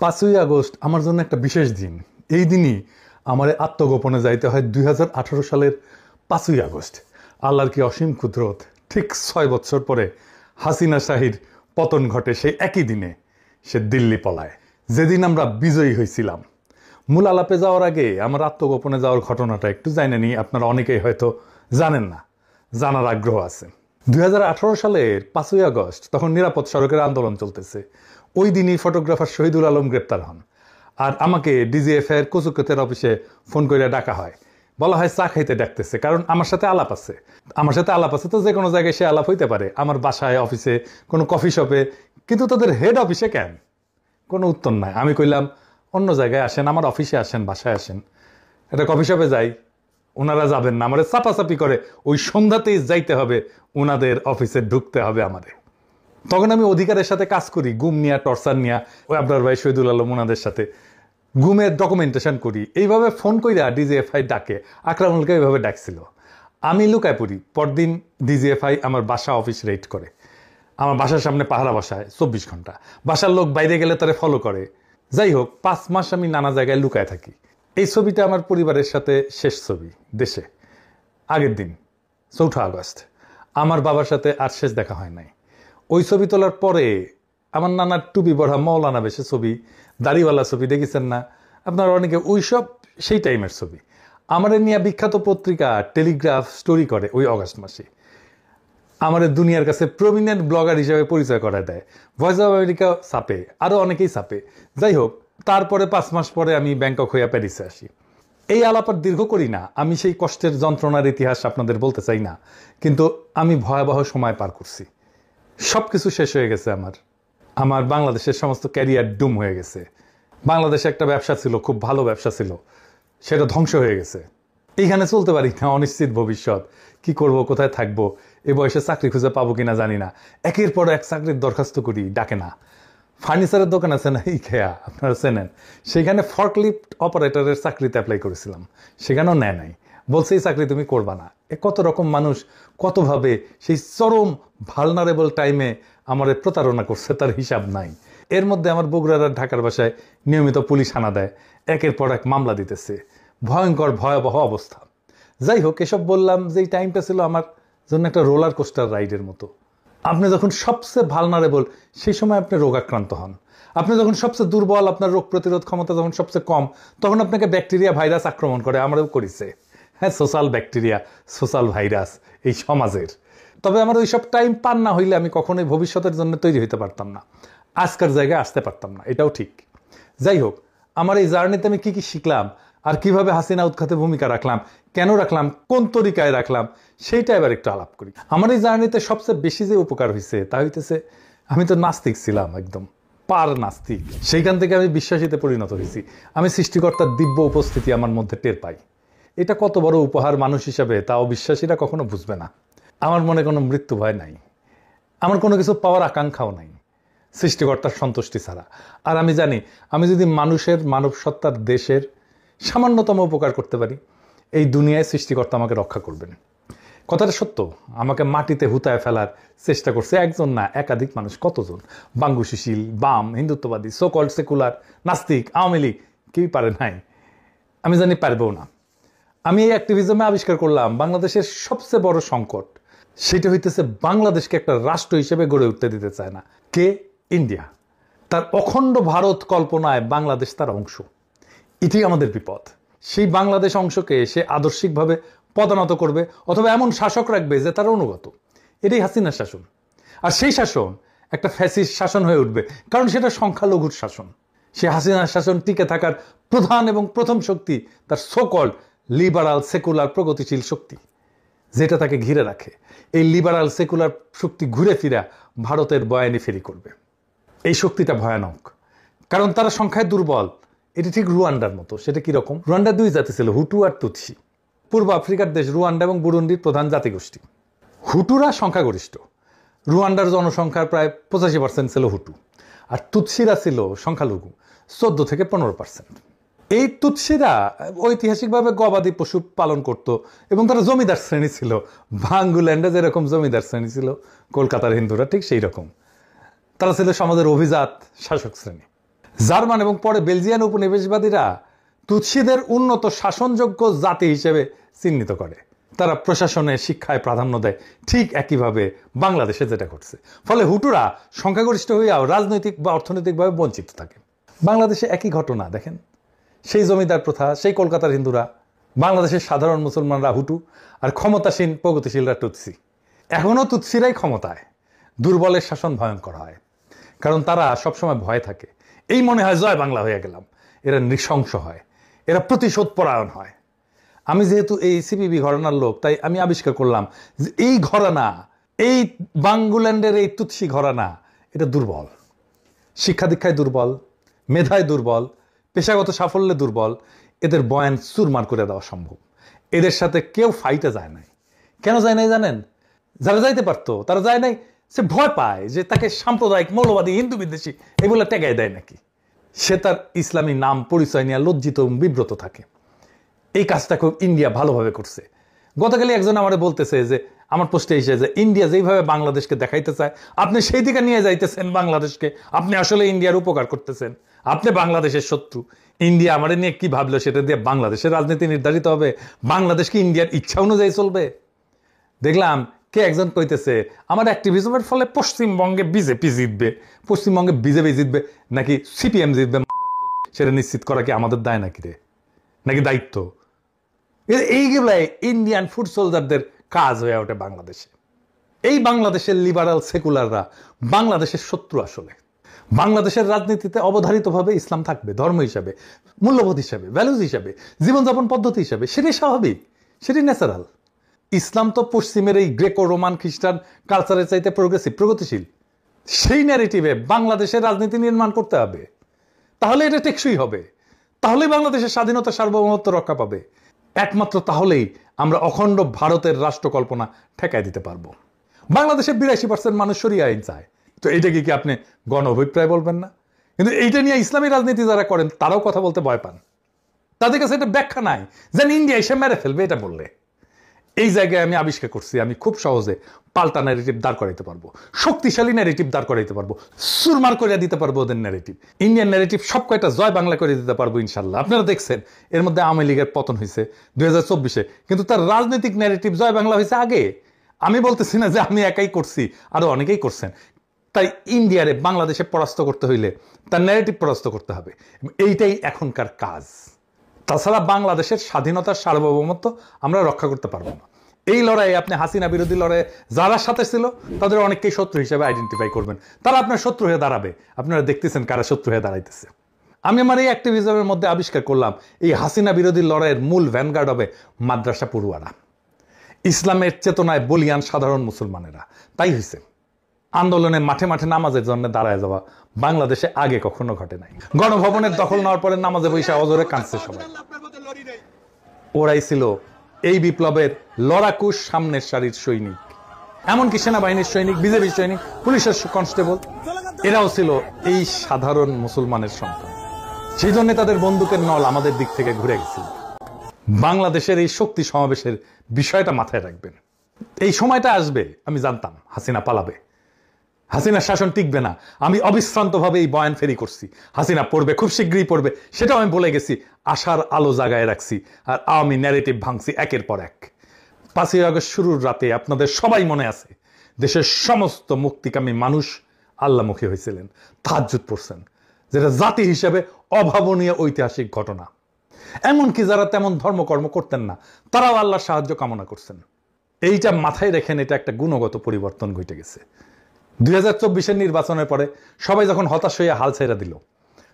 5ই August আমার জন্য একটা বিশেষ দিন। এই দিনই আমার আত্মগোপনে যাইতে হয় 2018 সালের 5ই আগস্ট। আল্লাহর কি অসীম কুদরত, ঠিক 6 বছর পরে হাসিনা শাহীর পতন ঘটে সেই একই দিনে। সে দিল্লি পলায়, যেদিন আমরা বিজয়ী হয়েছিলাম। মূল আলাপে যাওয়ার আগে আমার আত্মগোপনে যাওয়ার ঘটনাটা একটু জানেন নি, আপনারা অনেকেই হয়তো জানেন না, জানার আগ্রহ আছে। 2018 সালের 5ই আগস্ট তখন নিরাপদ সড়কের আন্দোলন চলতেছে। ওই দিনই ফটোগ্রাফার শহীদুল আলম গ্রেপ্তার হন, আর আমাকে ডিজিএফআই এর কচুক্ষেতের অফিসে ফোন করে ডাকা হয়। বলা হয় চা খাইতে ডাকতেছে, কারণ আমার সাথে আলাপ আছে। তো যে কোনো জায়গায় সে আলাপ হইতে পারে, আমার বাসায়, অফিসে, কোনো কফি শপে, কিন্তু তোদের হেড অফিসে কেন? কোনো উত্তর নাই। আমি কইলাম অন্য জায়গায় আসেন, আমার অফিসে আসেন, বাসায় আসেন। একটা কফি শপে যাই, ওনারা যাবেন না, আমার চাপাচাপি করে ওই সন্ধ্যাতেই যাইতে হবে, ওনাদের অফিসে ঢুকতে হবে আমাদের। তখন আমি অধিকারের সাথে কাজ করি, গুম নিয়া, টর্চার নিয়া, ওই আবরার ভাই, শহীদুল আলম, ওনাদের সাথে গুমের ডকুমেন্টেশন করি। এইভাবে ফোন কইরা ডিজিএফআই ডাকে, আকরামুলকে এইভাবে ডাকছিল। আমি লুকায় পড়ি। পরদিন ডিজিএফআই আমার বাসা অফিস রেড করে, আমার বাসার সামনে পাহারা বসায় 24 ঘন্টা। বাসার লোক বাইরে গেলে তারে ফলো করে। যাই হোক, 5 মাস আমি নানা জায়গায় লুকায় থাকি। এই ছবিটা আমার পরিবারের সাথে শেষ ছবি দেশে। আগের দিন 4 আগস্ট আমার বাবার সাথে আর শেষ দেখা হয় নাই। ওই ছবি তোলার পরে আমার নানার টুপি পড়া মৌলানা বেশে ছবি, দাড়িওয়ালা ছবি দেখেছেন না আপনারা অনেকে, ওইসব সেই টাইমের ছবি। আমার নিয়ে বিখ্যাত পত্রিকা টেলিগ্রাফ স্টোরি করে ওই অগাস্ট মাসে। আমার দুনিয়ার কাছে প্রমিনেন্ট ব্লগার হিসেবে পরিচয় করা দেয়। ভয়েস অফ আমেরিকা ছাপে, আরও অনেকেই ছাপে। যাই হোক, তারপরে 5 মাস পরে আমি ব্যাংকক হইয়া প্যারিসে আসি। এই আলাপ আর দীর্ঘ করি না, আমি সেই কষ্টের যন্ত্রণার ইতিহাস আপনাদের বলতে চাই না, কিন্তু আমি ভয়াবহ সময় পার করছি। সব কিছু শেষ হয়ে গেছে। আমার বাংলাদেশের সমস্ত ক্যারিয়ার ডুম হয়ে গেছে। বাংলাদেশে একটা ব্যবসা ছিল, খুব ভালো ব্যবসা ছিল, সেটা ধ্বংস হয়ে গেছে। এইখানে চলতে পারি না, অনিশ্চিত ভবিষ্যৎ, কি করব, কোথায় থাকবো, এ বয়সে চাকরি খুঁজে পাবো কিনা জানি না। একের পর এক চাকরির দরখাস্ত করি, ডাকে না। ফার্নিচারের দোকান আছে না, এই খেয়া, আপনারা চেনেন, সেখানে ফর্কলিফট অপারেটরের চাকরিতে অ্যাপ্লাই করেছিলাম, সেখানেও নেয় নাই। বলছে এই চাকরি তুমি করবা না। কত রকম মানুষ কতভাবে সেই চরম ভালনারেবল টাইমে আমার প্রতারণা করছে, তার হিসাব নাই। এর মধ্যে আমার বগুড়ার আর ঢাকার বাসায় নিয়মিত পুলিশ হানা দেয়, একের পর এক মামলা দিতেছে, ভয়ঙ্কর ভয়াবহ অবস্থা। যাই হোক, এসব বললাম যে এই টাইমটা ছিল আমার জন্য একটা রোলার কোস্টার রাইডের মতো। আপনি যখন সবচেয়ে ভালনারেবল, সেই সময় আপনি রোগাক্রান্ত হন। আপনি যখন সবচেয়ে দুর্বল, আপনার রোগ প্রতিরোধ ক্ষমতা যখন সবচেয়ে কম, তখন আপনাকে ব্যাকটেরিয়া ভাইরাস আক্রমণ করে। আমারও করেছে, হ্যাঁ, সোশ্যাল ব্যাকটেরিয়া, সোশ্যাল ভাইরাস এই সমাজের। তবে আমার ওইসব টাইম পার না হইলে আমি কখনোই ভবিষ্যতের জন্য তৈরি হইতে পারতাম না, আজকের জায়গায় আসতে পারতাম না, এটাও ঠিক। যাই হোক, আমার এই জার্নিতে আমি কি শিখলাম, আর কিভাবে হাসিনা উৎখাতে ভূমিকা রাখলাম, কেন রাখলাম, কোন তরিকায় রাখলাম, সেইটা এবার একটু আলাপ করি। আমার এই জার্নিতে সবচেয়ে বেশি যে উপকার হয়েছে তা হইতেছে, আমি তো নাস্তিক ছিলাম, একদম পার নাস্তিক। সেইখান থেকে আমি বিশ্বাসীতে পরিণত হয়েছি। আমি সৃষ্টিকর্তার দিব্য উপস্থিতি আমার মধ্যে টের পাই। এটা কত বড় উপহার মানুষ হিসাবে, তা অবিশ্বাসীরা কখনো বুঝবে না। আমার মনে কোনো মৃত্যু ভয় নাই, আমার কোনো কিছু পাওয়ার আকাঙ্ক্ষাও নাই সৃষ্টিকর্তার সন্তুষ্টি ছাড়া। আর আমি জানি, আমি যদি মানুষের, মানব সত্তার, দেশের সামান্যতম উপকার করতে পারি, এই দুনিয়ায় সৃষ্টিকর্তা আমাকে রক্ষা করবেন। কথাটা সত্য। আমাকে মাটিতে হুতায় ফেলার চেষ্টা করছে একজন না, একাধিক মানুষ। কতজন? বাঙ্গু সুশীল, বাম, হিন্দুত্ববাদী, সো কল্ড সেকুলার, নাস্তিক, আওয়ামী লীগ, কেউই পারে নাই। আমি জানি পারবেও না। আমি এই অ্যাক্টিভিজমে আবিষ্কার করলাম বাংলাদেশের সবচেয়ে বড় সংকট, সেটা হইতেছে বাংলাদেশকে একটা রাষ্ট্র হিসেবে গড়ে উঠতে দিতে চায় না কে? ইন্ডিয়া। তার অখণ্ড ভারত কল্পনায় বাংলাদেশ তার অংশ। এটাই আমাদের বিপদ। সেই বাংলাদেশ অংশকে সে আদর্শিকভাবে পদানত করবে, অথবা এমন শাসক রাখবে যে তার অনুগত। এটাই হাসিনার শাসন। আর সেই শাসন একটা ফ্যাসিস্ট শাসন হয়ে উঠবে, কারণ সেটা সংখ্যালঘুর শাসন। সে হাসিনার শাসন টিকে থাকার প্রধান এবং প্রথম শক্তি তার সো-কল্ড লিবারাল সেকুলার প্রগতিশীল শক্তি, যেটা তাকে ঘিরে রাখে। এই লিবারাল সেকুলার শক্তি ঘুরে ফিরা ভারতের বয়ানি ফেরি করবে। এই শক্তিটা ভয়ানক, কারণ তারা সংখ্যায় দুর্বল। এটি ঠিক রুয়ান্ডার মতো। সেটা কিরকম? রুয়ান্ডার 2 জাতি ছিল, হুটু আর তুৎসি। পূর্ব আফ্রিকার দেশ রুয়ান্ডা এবং বুরুন্ডির প্রধান জাতিগোষ্ঠী। হুটুরা সংখ্যাগরিষ্ঠ। রুয়ান্ডার জনসংখ্যার প্রায় 85% ছিল হুটু, আর তুৎসিরা ছিল সংখ্যালঘু, 14 থেকে 15%। এই তুৎসিরা ঐতিহাসিকভাবে গবাদি পশু পালন করত, এবং তারা জমিদার শ্রেণী ছিল। ভাঙ্গুল্যান্ডে যেরকম জমিদার শ্রেণী ছিল কলকাতার হিন্দুরা, ঠিক সেই রকম তারা ছিল সমাজের অভিজাত শাসক শ্রেণী। জার্মান এবং পরে বেলজিয়ান উপনিবেশবাদীরা তুৎসিদের উন্নত শাসনযোগ্য জাতি হিসেবে চিহ্নিত করে। তারা প্রশাসনে শিক্ষায় প্রাধান্য দেয়, ঠিক একইভাবে বাংলাদেশে যেটা করছে। ফলে হুটুরা সংখ্যাগরিষ্ঠ হইয়াও রাজনৈতিক বা অর্থনৈতিকভাবে বঞ্চিত থাকে। বাংলাদেশে একই ঘটনা দেখেন, সেই জমিদার প্রথা, সেই কলকাতার হিন্দুরা, বাংলাদেশের সাধারণ মুসলমানরা হুটু, আর ক্ষমতাসীন প্রগতিশীলরা তুৎসি। এখনও তুৎসিরাই ক্ষমতায়। দুর্বলের শাসন ভয়ঙ্কর হয়, কারণ তারা সবসময় ভয়ে থাকে। এই মনে হয় জয় বাংলা হয়ে গেলাম। এরা নৃশংস হয়, এরা প্রতিশোধ পরায়ণ হয়। আমি যেহেতু এই সিপিবি ঘরানার লোক, তাই আমি আবিষ্কার করলাম যে এই ঘরানা, এই বাঙ্গুল্যান্ডের এই তুৎসি ঘরানা, এটা দুর্বল। শিক্ষা দীক্ষায় দুর্বল, মেধায় দুর্বল, পেশাগত সাফল্যে দুর্বল। এদের বয়ান চুরমার করে দেওয়া সম্ভব। এদের সাথে কেউ ফাইটে যায় নাই। কেন যায় নাই জানেন? যারা যাইতে পারতো তারা যায় নাই। সে ভয় পায় যে তাকে সাম্প্রদায়িক, মৌলবাদী, হিন্দু বিদ্বেষী এগুলো টেকাই দেয় নাকি। সে তার ইসলামী নাম পরিচয় নিয়ে লজ্জিত এবং বিব্রত থাকে। এই কাজটা খুব ইন্ডিয়া ভালোভাবে করছে। গতকালই একজন আমারে বলতেছে যে, আমার পোস্টে এসে, যে ইন্ডিয়া যেইভাবে বাংলাদেশকে দেখাইতে চায়, আপনি সেই দিকে নিয়ে যাইতেছেন বাংলাদেশকে। আপনি আসলে ইন্ডিয়ার উপকার করতেছেন, আপনি বাংলাদেশের শত্রু। ইন্ডিয়া আমাদের নিয়ে কি ভাবলো সেটা দিয়ে বাংলাদেশের রাজনীতি নির্ধারিত হবে? বাংলাদেশকে ইন্ডিয়ার ইচ্ছা অনুযায়ী চলবে? দেখলাম কে একজন কইতেছে, আমার অ্যাক্টিভিজমের ফলে পশ্চিমবঙ্গে বিজেপি জিতবে। পশ্চিমবঙ্গে বিজেপি জিতবে নাকি সিপিএম জিতবে, সেটা নিশ্চিত করা কি আমাদের দায় নাকি রে, নাকি দায়িত্ব? এইগুলাই ইন্ডিয়ান ফুড সোলজারদের কাজ হয়ে ওঠে বাংলাদেশে। এই বাংলাদেশের লিবারাল সেকুলাররা বাংলাদেশের শত্রু। আসলে বাংলাদেশের রাজনীতিতে অবধারিতভাবে ইসলাম থাকবে, ধর্ম হিসাবে, মূল্যবোধ হিসাবে, ভ্যালুজ হিসাবে, জীবনযাপন পদ্ধতি হিসাবে। সেটাই স্বাভাবিক, সেটাই ন্যাচারাল। ইসলাম তো পশ্চিমের এই গ্রেকো রোমান খ্রিস্টান কালচারের চাইতে প্রোগ্রেসিভ, প্রগতিশীল। সেই ন্যারেটিভে বাংলাদেশের রাজনীতি নির্মাণ করতে হবে। তাহলে এটা টেকসই হবে, তাহলেই বাংলাদেশের স্বাধীনতা, সার্বভৌমত্ব রক্ষা পাবে। একমাত্র তাহলেই আমরা অখণ্ড ভারতের রাষ্ট্র কল্পনা ঠেকায় দিতে পারবো। বাংলাদেশের 82% মানুষ শরিয়া আইন চায়। তো এইটাকে কি আপনি গণ অভিপ্রায় বলবেন না? কিন্তু এইটা নিয়ে ইসলামী রাজনীতি যারা করেন তারাও কথা বলতে ভয় পান। তাদের কাছে এটা ব্যাখ্যা নাই, যেন ইন্ডিয়া এসে মেরে ফেলবে এটা বললে। এই জায়গায় আমি আবিষ্কার করছি, আমি খুব সহজে পাল্টা ন্যারেটিভ দাঁড় করাইতে পারবো, শক্তিশালী ন্যারেটিভ দাঁড় করাইতে পারবো, সুরমার করে দিতে পারবো ওদের ন্যারেটিভ। ইন্ডিয়ান ন্যারেটিভ সব কয়টা জয় বাংলা করে দিতে পারবো ইনশাল্লাহ। আপনারা দেখছেন এর মধ্যে আওয়ামী লীগের পতন হয়েছে 2024-এ, কিন্তু তার রাজনৈতিক ন্যারেটিভ জয় বাংলা হয়েছে আগে। আমি বলতেছি না যে আমি একাই করছি, আরো অনেকেই করছেন। তাই ইন্ডিয়ারে বাংলাদেশে পরাস্ত করতে হইলে তার ন্যারেটিভ পরাস্ত করতে হবে। এইটাই এখনকার কাজ। তাছাড়া বাংলাদেশের স্বাধীনতার সার্বভৌমত্ব আমরা রক্ষা করতে পারবো না। এই লড়াই আপনি হাসিনা বিরোধী লড়াইয়ে যারা সাথে ছিল তাদের অনেককেই শত্রু হিসেবে আইডেন্টিফাই করবেন। তারা আপনার শত্রু হয়ে দাঁড়াবে। আপনারা দেখতেছেন কারা শত্রু হয়ে দাঁড়াইতেছে। আমি আমার এই অ্যাক্টিভিজমের মধ্যে আবিষ্কার করলাম, এই হাসিনা বিরোধী লড়াইয়ের মূল ভ্যানগার্ড হবে মাদ্রাসা পড়ুয়ারা, ইসলামের চেতনায় বলিয়ান সাধারণ মুসলমানেরা। তাই হয়েছে আন্দোলনে মাঠে মাঠে নামাজের জন্য দাঁড়ায় যাওয়া বাংলাদেশে আগে কখনো ঘটে নাই। গণভবনের দখল নেওয়ার পরে নামাজে বৈশা অজরে কাঁদছে সবাই। ওরাই ছিল এই বিপ্লবের লড়াকু সামনের সারির সৈনিক। এমনকি সেনাবাহিনীর সৈনিক, বিজেপির সৈনিক, পুলিশের কনস্টেবল, এরাও ছিল এই সাধারণ মুসলমানের সন্তান। সেই জন্য তাদের বন্দুকের নল আমাদের দিক থেকে ঘুরে গেছিল। বাংলাদেশের এই শক্তি সমাবেশের বিষয়টা মাথায় রাখবেন। এই সময়টা আসবে, আমি জানতাম হাসিনা পালাবে, হাসিনার শাসন টিকবে না। আমি অবিশ্রান্তভাবে এই বয়ান ফেরি করছি, হাসিনা পড়বে, খুব শীঘ্রই পড়বে, সেটাও আমি বলে গেছি। আশার আলো জাগায় রাখছি, আর আওয়ামী ন্যারেটিভ ভাঙছি একের পর এক। 5ই আগস্ট শুরুর রাতে আপনাদের সবাই মনে আছে, দেশের সমস্ত মুক্তিকামী মানুষ আল্লাহমুখী হয়েছিলেন, তাহাজ্জুদ পড়ছেন, যেটা জাতি হিসেবে অভাবনীয় ঐতিহাসিক ঘটনা। এমনকি যারা তেমন ধর্মকর্ম করতেন না তারাও আল্লাহর সাহায্য কামনা করছেন। এইটা মাথায় রেখেন, এটা একটা গুণগত পরিবর্তন ঘটে গেছে। 2024-এর নির্বাচনের পরে সবাই যখন হতাশ হয়ে হাল ছেড়ে দিল,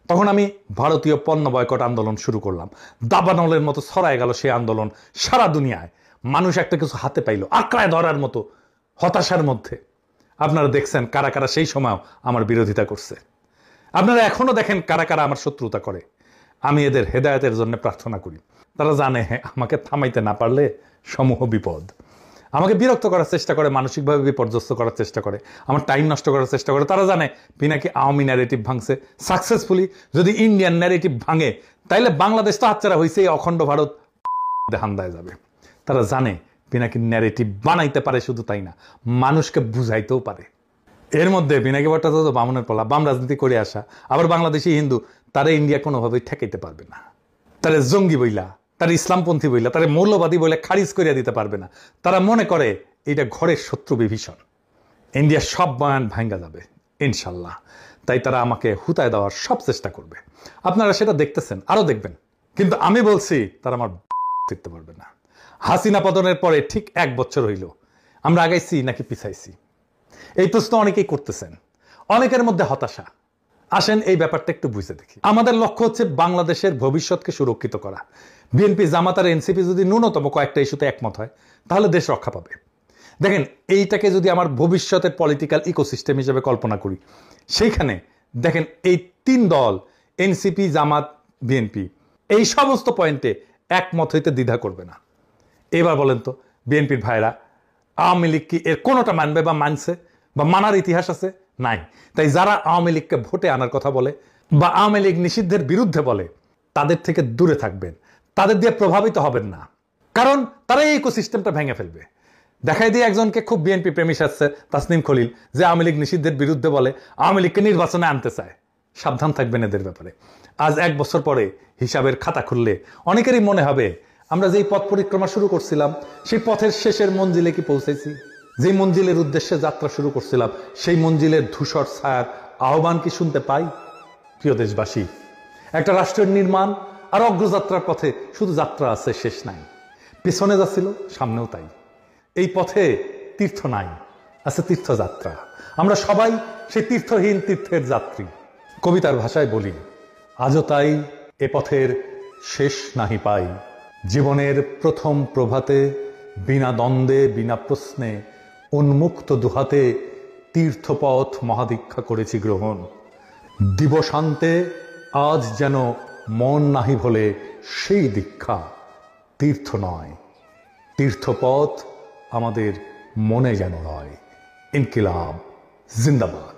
তখন আমি ভারতীয় পণ্য বয়কট আন্দোলন শুরু করলাম। দাবানলের মতো ছড়ায় গেল সেই আন্দোলন সারা দুনিয়ায়। মানুষ একটা কিছু হাতে পাইল আঁকড়ায় ধরার মতো হতাশার মধ্যে। আপনারা দেখছেন কারা কারা সেই সময় আমার বিরোধিতা করছে। আপনারা এখনো দেখেন কারা কারা আমার শত্রুতা করে। আমি এদের হেদায়েতের জন্য প্রার্থনা করি। তারা জানে আমাকে থামাইতে না পারলে সমূহ বিপদ। আমাকে বিরক্ত করার চেষ্টা করে, মানসিকভাবে বিপর্যস্ত করার চেষ্টা করে, আমার টাইম নষ্ট করার চেষ্টা করে। তারা জানে পিনাকি আওয়ামী ন্যারেটিভ ভাঙছে সাকসেসফুলি। যদি ইন্ডিয়ান ন্যারেটিভ ভাঙে তাইলে বাংলাদেশ তো হাতছাড়া হয়েছে, এই অখণ্ড ভারত হান্দায় যাবে। তারা জানে পিনাকি ন্যারেটিভ বানাইতে পারে, শুধু তাই না, মানুষকে বুঝাইতেও পারে। এর মধ্যে পিনাকি ভট্টাচার্য বামুনের পোলা, বাম রাজনীতি করে আসা, আবার বাংলাদেশি হিন্দু, তারে ইন্ডিয়া কোনোভাবেই ঠেকাইতে পারবে না। তারে জঙ্গি বইলা, তার ইসলামপন্থী বইলা, তারে মৌলবাদী বইলে খারিজ করিয়া দিতে পারবে না। তারা মনে করে এটা ঘরের শত্রু বিভীষণ, ইন্ডিয়ার সব বয়ান ভাঙ্গা যাবে ইনশাল্লাহ। তাই তারা আমাকে হুতায় দেওয়ার সব চেষ্টা করবে। আপনারা সেটা দেখতেছেন, আরো দেখবেন। কিন্তু আমি বলছি তারা আমার জিততে পারবে না। হাসিনা পতনের পরে ঠিক 1 বছর হইল, আমরা আগাইছি নাকি পিছাইছি? এই প্রশ্ন অনেকেই করতেছেন, অনেকের মধ্যে হতাশা। আসেন এই ব্যাপারটা একটু বুঝে দেখি। আমাদের লক্ষ্য হচ্ছে বাংলাদেশের ভবিষ্যৎকে সুরক্ষিত করা। বিএনপি, জামাত আর এনসিপি যদি ন্যূনতম কয়েকটা ইস্যুতে একমত হয় তাহলে দেশ রক্ষা পাবে। দেখেন, এইটাকে যদি আমার ভবিষ্যতের পলিটিক্যাল ইকোসিস্টেম হিসেবে কল্পনা করি, সেইখানে দেখেন এই 3 দল এনসিপি, জামাত, বিএনপি এই সমস্ত পয়েন্টে একমত হইতে দ্বিধা করবে না। এবার বলেন তো বিএনপির ভাইরা, আওয়ামী লীগ কি এর কোনোটা মানবে বা মানছে বা মানার ইতিহাস আছে? নাই। তাই যারা আওয়ামী লীগকে ভোটে আনার কথা বলে বা আওয়ামী লীগ নিষিদ্ধের বিরুদ্ধে বলে, তাদের থেকে দূরে থাকবেন, তাদের দিয়ে প্রভাবিত হবেন না। কারণ তারা এই ইকোসিস্টেমটা ভেঙে ফেলবে। দেখাই দিয়ে একজনকে খুব বিএনপি প্রেমী আসছে, তাসনিম খলিল, যে আওয়ামী লীগ নিষিদ্ধের বিরুদ্ধে বলে, আওয়ামী লীগকে নির্বাচনে আনতে চায়। সাবধান থাকবেন এদের ব্যাপারে। আজ 1 বছর পরে হিসাবের খাতা খুললে অনেকেরই মনে হবে আমরা যেই পথ পরিক্রমা শুরু করছিলাম সেই পথের শেষের মঞ্জিলে কি পৌঁছেছি? যে মঞ্জিলের উদ্দেশ্যে যাত্রা শুরু করছিলাম সেই মঞ্জিলের ধূসর ছায়ার আহ্বান কি শুনতে পাই? প্রিয় দেশবাসী, একটা রাষ্ট্রের নির্মাণ আর অগ্রযাত্রার পথে শুধু যাত্রা আছে, শেষ নাই। পেছনে যাচ্ছিল, সামনেও তাই। এই পথে তীর্থ নাই, আছে তীর্থযাত্রা। আমরা সবাই সেই তীর্থহীন তীর্থের যাত্রী। কবিতার ভাষায় বলি, আজও তাই এ পথের শেষ নাহি পাই। জীবনের প্রথম প্রভাতে বিনা দ্বন্দ্বে বিনা প্রশ্নে উন্মুক্ত দুহাতে তীর্থপথ মহাদীক্ষা করেছি গ্রহণ। দিবসান্তে আজ যেন মন নাহি ভোলে সেই দীক্ষা। তীর্থ নয়, তীর্থপথ আমাদের মনে যেন নয়। ইনকিলাব জিন্দাবাদ।